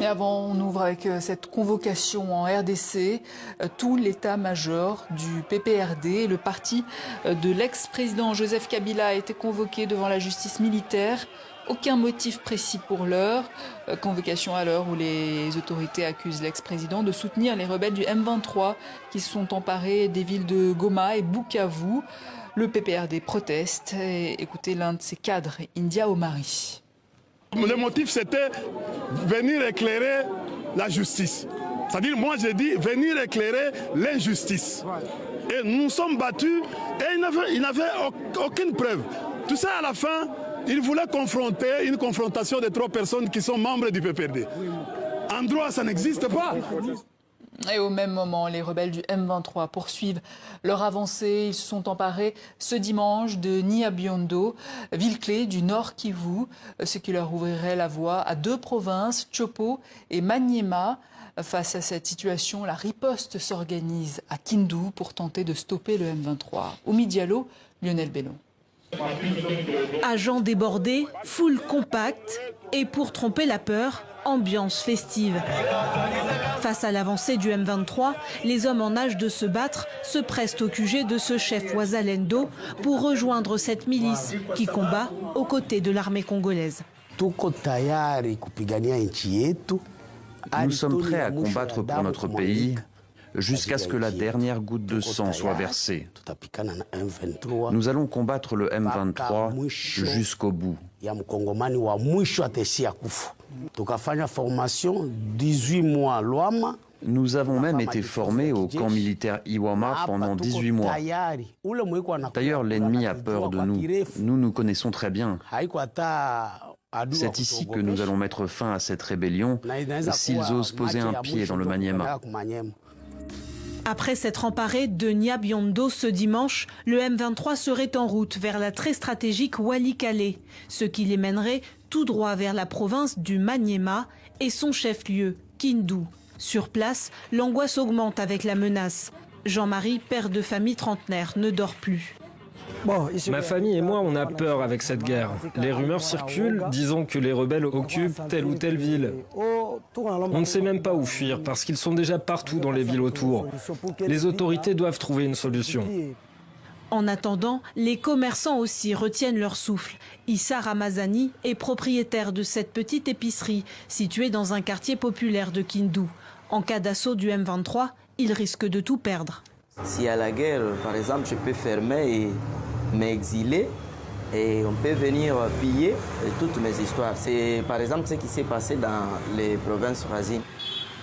Et avant, on ouvre avec cette convocation en RDC. Tout l'état-major du PPRD, le parti de l'ex-président Joseph Kabila, a été convoqué devant la justice militaire. Aucun motif précis pour l'heure. Convocation à l'heure où les autorités accusent l'ex-président de soutenir les rebelles du M23 qui se sont emparés des villes de Goma et Bukavu. Le PPRD proteste. Et écoutez l'un de ses cadres, India Omari. Le motif, c'était venir éclairer la justice. C'est-à-dire, moi, j'ai dit venir éclairer l'injustice. Et nous nous sommes battus et il n'avait aucune preuve. Tout ça, à la fin, il voulait confronter une confrontation de 3 personnes qui sont membres du PPRD. En droit, ça n'existe pas. Et au même moment, les rebelles du M23 poursuivent leur avancée. Ils se sont emparés ce dimanche de Nyabiondo, ville clé du Nord Kivu, ce qui leur ouvrirait la voie à 2 provinces, Tshopo et Maniema. Face à cette situation, la riposte s'organise à Kindu pour tenter de stopper le M23. Oumi Diallo, Lionel Bellon. Agents débordés, foule compacte et pour tromper la peur, ambiance festive. Face à l'avancée du M23, les hommes en âge de se battre se pressent au QG de ce chef Wazalendo pour rejoindre cette milice qui combat aux côtés de l'armée congolaise. Nous sommes prêts à combattre pour notre pays jusqu'à ce que la dernière goutte de sang soit versée. Nous allons combattre le M23 jusqu'au bout. Nous avons même été formés au camp militaire Iwama pendant 18 mois. D'ailleurs, l'ennemi a peur de nous. Nous nous connaissons très bien. C'est ici que nous allons mettre fin à cette rébellion s'ils osent poser un pied dans le Maniema. Après s'être emparé de Nyabiondo ce dimanche, le M23 serait en route vers la très stratégique Walikale, ce qui les mènerait tout droit vers la province du Maniema et son chef-lieu, Kindu. Sur place, l'angoisse augmente avec la menace. Jean-Marie, père de famille trentenaire, ne dort plus. Ma famille et moi, on a peur avec cette guerre. Les rumeurs circulent, disant que les rebelles occupent telle ou telle ville. On ne sait même pas où fuir, parce qu'ils sont déjà partout dans les villes autour. Les autorités doivent trouver une solution. En attendant, les commerçants aussi retiennent leur souffle. Issa Ramazani est propriétaire de cette petite épicerie située dans un quartier populaire de Kindu. En cas d'assaut du M23, il risque de tout perdre. Si à la guerre, par exemple, je peux fermer et m'exiler et on peut venir piller toutes mes histoires. C'est par exemple ce qui s'est passé dans les provinces voisines.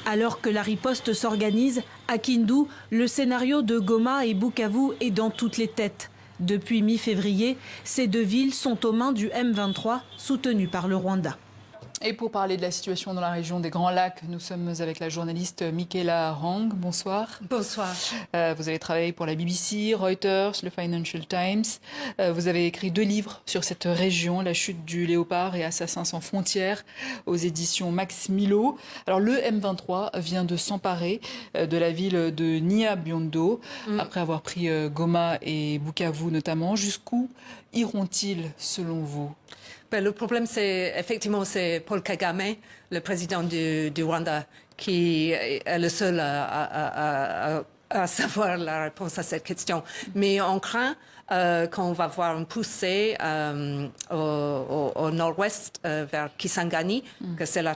Alors que la riposte s'organise, à Kindu, le scénario de Goma et Bukavu est dans toutes les têtes. Depuis mi-février, ces 2 villes sont aux mains du M23, soutenu par le Rwanda. Et pour parler de la situation dans la région des Grands Lacs, nous sommes avec la journaliste Michaela Rang. Bonsoir. Bonsoir. Vous avez travaillé pour la BBC, Reuters, le Financial Times. Vous avez écrit 2 livres sur cette région, La chute du léopard et Assassins sans frontières, aux éditions Max Milo. Alors le M23 vient de s'emparer de la ville de Nyabiondo, après avoir pris Goma et Bukavu notamment. Jusqu'où iront-ils selon vous ? Le problème, c'est effectivement c'est Paul Kagame, le président du Rwanda, qui est le seul à savoir la réponse à cette question. Mais on craint qu'on va voir une poussée au nord-ouest vers Kisangani, que c'est la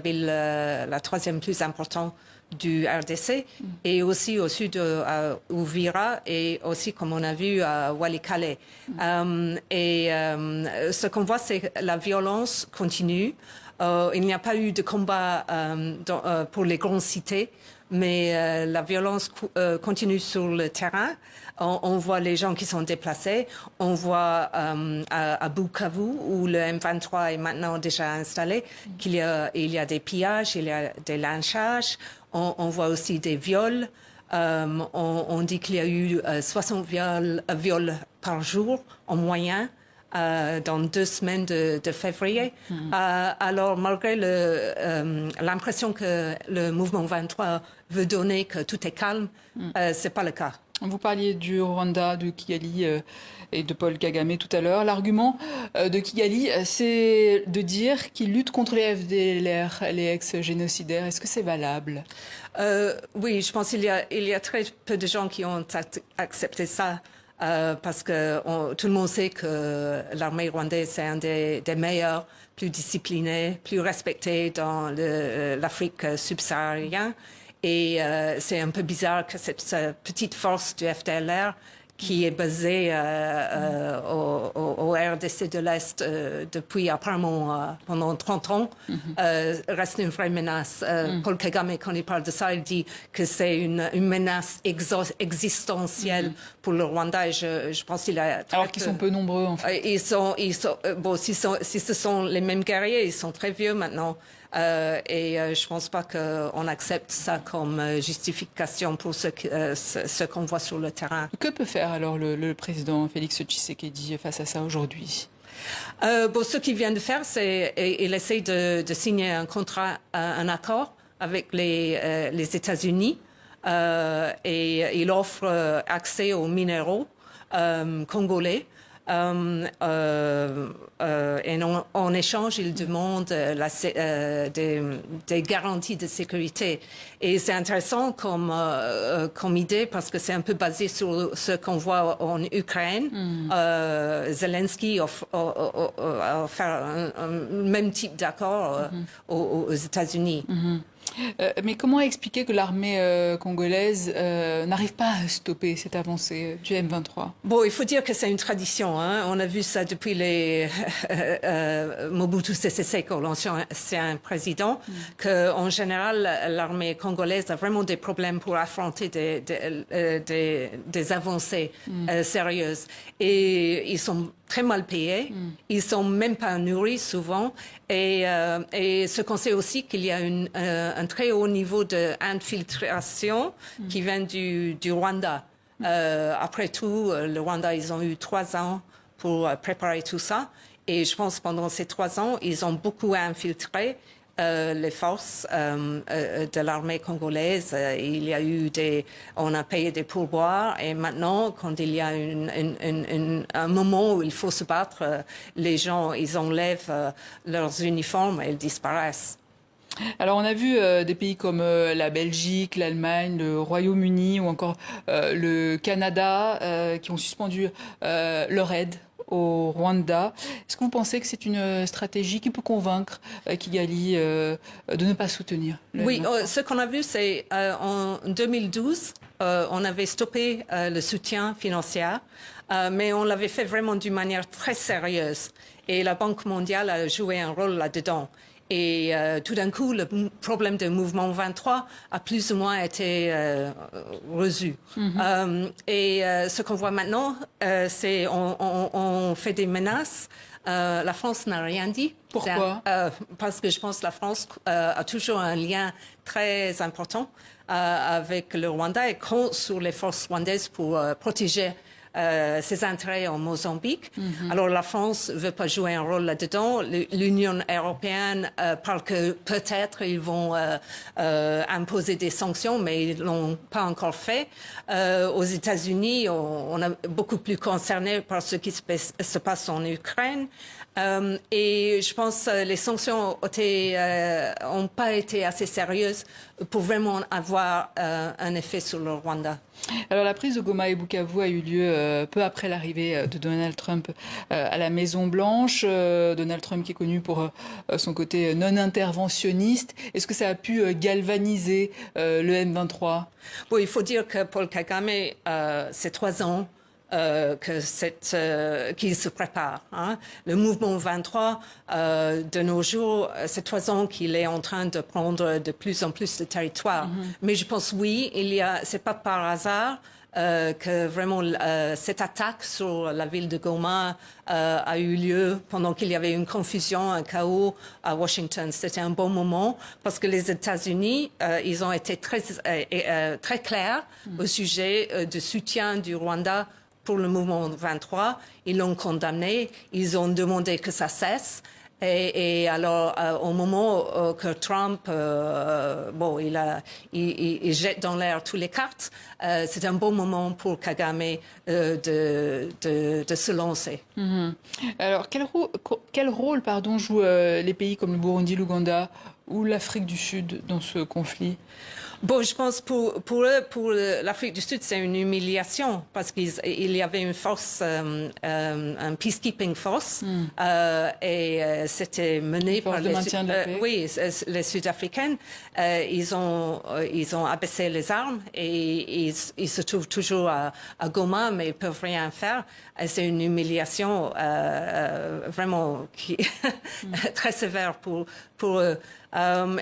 ville la troisième plus importante du RDC, et aussi au sud Uvira et aussi, comme on a vu, à Walikale. Ce qu'on voit, c'est que la violence continue. Il n'y a pas eu de combat pour les grandes cités, mais la violence continue sur le terrain. On voit les gens qui sont déplacés. On voit à Bukavu, où le M23 est maintenant déjà installé, il y a des pillages, il y a des lynchages. On voit aussi des viols. On dit qu'il y a eu 60 viols par jour en moyen dans 2 semaines de février. Alors, malgré l'impression que le mouvement 23 veut donner que tout est calme, ce n'est pas le cas. Vous parliez du Rwanda, de Kigali et de Paul Kagame tout à l'heure. L'argument de Kigali, c'est de dire qu'il lutte contre les FDLR, les ex-génocidaires. Est-ce que c'est valable? Oui, je pense qu'il y a très peu de gens qui ont accepté ça. Parce que tout le monde sait que l'armée rwandaise, c'est un des meilleurs, plus disciplinés, plus respectés dans l'Afrique subsaharienne. Et c'est un peu bizarre que cette petite force du FDLR, qui est basée au RDC de l'Est depuis apparemment pendant 30 ans, reste une vraie menace. Paul Kagame, quand il parle de ça, il dit que c'est une menace existentielle pour le Rwanda. Et je pense qu'il a... Alors qu'ils sont peu nombreux, en fait. Bon, si ce sont les mêmes guerriers, ils sont très vieux maintenant. Et je pense pas qu'on accepte ça comme justification pour ce qu'on voit sur le terrain. Que peut faire alors le président Félix Tshisekedi face à ça aujourd'hui? Bon, ce qu'il vient de faire, c'est il essaie de signer un contrat, un accord avec les États-Unis et il offre accès aux minéraux congolais. Et en échange, il demande des garanties de sécurité. Et c'est intéressant comme idée parce que c'est un peu basé sur ce qu'on voit en Ukraine. Zelensky a fait un même type d'accord aux États-Unis. Mais comment expliquer que l'armée congolaise n'arrive pas à stopper cette avancée du M23? Bon, il faut dire que c'est une tradition. Hein. On a vu ça depuis les Mobutu Sese Seko, l'ancien président, qu'en général, l'armée congolaise a vraiment des problèmes pour affronter des avancées sérieuses. Et ils sont très mal payés, ils sont même pas nourris souvent, et ce qu'on sait aussi qu'il y a un très haut niveau d'infiltration qui vient du Rwanda. Après tout, le Rwanda, ils ont eu 3 ans pour préparer tout ça, et je pense pendant ces 3 ans, ils ont beaucoup infiltré les forces de l'armée congolaise. Il y a eu on a payé des pourboires, et maintenant, quand il y a un moment où il faut se battre, les gens, ils enlèvent leurs uniformes et ils disparaissent. Alors on a vu des pays comme la Belgique, l'Allemagne, le Royaume-Uni ou encore le Canada qui ont suspendu leur aide au Rwanda. Est-ce que vous pensez que c'est une stratégie qui peut convaincre Kigali de ne pas soutenir Oui, ce qu'on a vu, c'est en 2012, on avait stoppé le soutien financier, mais on l'avait fait vraiment d'une manière très sérieuse. Et la Banque mondiale a joué un rôle là-dedans. Et tout d'un coup, le problème du mouvement 23 a plus ou moins été résolu. Et ce qu'on voit maintenant, c'est on fait des menaces. La France n'a rien dit. Pourquoi? Parce que je pense que la France a toujours un lien très important avec le Rwanda et compte sur les forces rwandaises pour protéger ses intérêts en Mozambique. Alors la France ne veut pas jouer un rôle là-dedans. L'Union européenne parle que peut-être ils vont imposer des sanctions, mais ils ne l'ont pas encore fait. Aux États-Unis, on est beaucoup plus concerné par ce qui se passe en Ukraine. Et je pense que les sanctions n'ont pas été assez sérieuses pour vraiment avoir un effet sur le Rwanda. Alors la prise de Goma et Bukavu a eu lieu peu après l'arrivée de Donald Trump à la Maison-Blanche. Donald Trump qui est connu pour son côté non-interventionniste. Est-ce que ça a pu galvaniser le M23? Bon, il faut dire que Paul Kagame, c'est 3 ans qu'il se prépare. Hein. Le mouvement 23, de nos jours, c'est 3 ans qu'il est en train de prendre de plus en plus de territoire. Mais je pense, oui, c'est pas par hasard que vraiment cette attaque sur la ville de Goma a eu lieu pendant qu'il y avait une confusion, un chaos à Washington. C'était un bon moment parce que les États-Unis, ils ont été très clairs au sujet du soutien du Rwanda pour le mouvement 23. Ils l'ont condamné, ils ont demandé que ça cesse. Et alors, au moment que Trump, il jette dans l'air toutes les cartes, c'est un bon moment pour Kagame de se lancer. Alors, quel rôle jouent les pays comme le Burundi, l'Ouganda ou l'Afrique du Sud dans ce conflit? Bon, je pense pour l'Afrique du Sud, c'est une humiliation parce qu'il y avait une force, un peacekeeping force, et c'était mené par les Sud-Africains. Ils ont abaissé les armes et ils se trouvent toujours à Goma, mais ils peuvent rien faire. C'est une humiliation vraiment très sévère pour eux.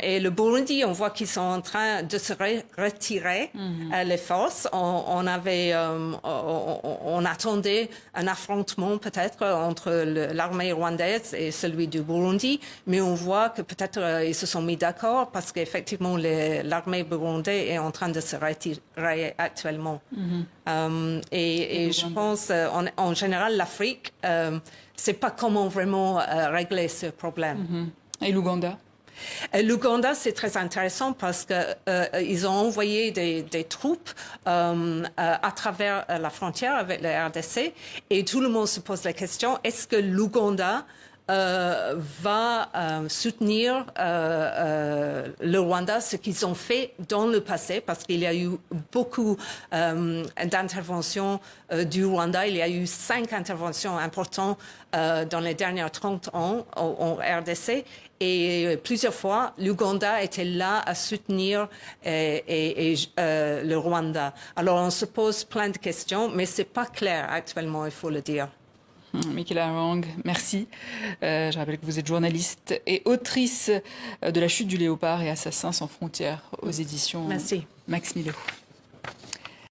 Et le Burundi, on voit qu'ils sont en train de se retirer les forces. On attendait un affrontement peut-être entre l'armée rwandaise et celui du Burundi, mais on voit que peut-être ils se sont mis d'accord parce qu'effectivement l'armée burundaise est en train de se retirer actuellement. Et je pense en général l'Afrique, c'est pas comment vraiment régler ce problème. Et l'Ouganda? L'Ouganda, c'est très intéressant parce qu'ils ont envoyé des troupes à travers la frontière avec la RDC et tout le monde se pose la question, est-ce que l'Ouganda va soutenir le Rwanda, ce qu'ils ont fait dans le passé, parce qu'il y a eu beaucoup d'interventions du Rwanda. Il y a eu 5 interventions importantes dans les dernières 30 ans en RDC. Et plusieurs fois, l'Ouganda était là à soutenir le Rwanda. Alors, on se pose plein de questions, mais ce n'est pas clair actuellement, il faut le dire. Michaela Wrang, merci. Je rappelle que vous êtes journaliste et autrice de La chute du léopard et Assassins sans frontières aux éditions Max Milo.